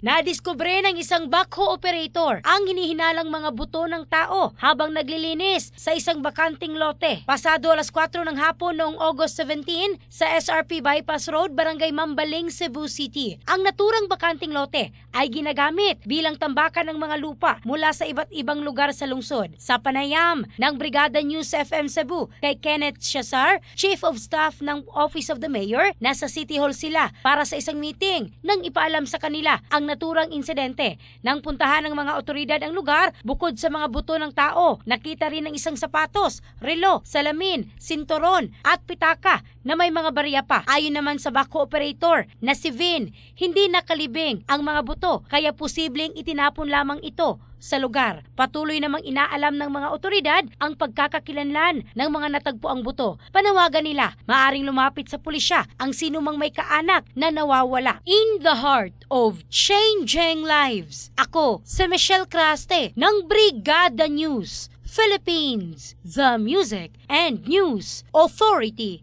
Nadiskubre ng isang backhoe operator ang hinihinalang mga buto ng tao habang naglilinis sa isang bakanting lote. Pasado alas 4 ng hapon noong August 17 sa SRP Bypass Road, Barangay Mambaling, Cebu City. Ang naturang bakanting lote ay ginagamit bilang tambakan ng mga lupa mula sa iba't ibang lugar sa lungsod. Sa panayam ng Brigada News FM Cebu kay Kenneth Chazar, Chief of Staff ng Office of the Mayor, nasa City Hall sila para sa isang meeting nang ipaalam sa kanila ang naturang insidente. Nang puntahan ng mga otoridad ang lugar, bukod sa mga buto ng tao, nakita rin ng isang sapatos, relo, salamin, sinturon at pitaka na may mga barya pa. Ayon naman sa backhoe operator na si Vin, hindi nakalibing ang mga buto kaya posibleng itinapon lamang ito sa lugar. Patuloy namang inaalam ng mga otoridad ang pagkakakilanlan ng mga natagpuang buto. Panawagan nila, maaring lumapit sa pulisya ang sinumang may kaanak na nawawala. In the heart of changing lives, ako si Michelle Craste ng Brigada News Philippines, the Music and News Authority.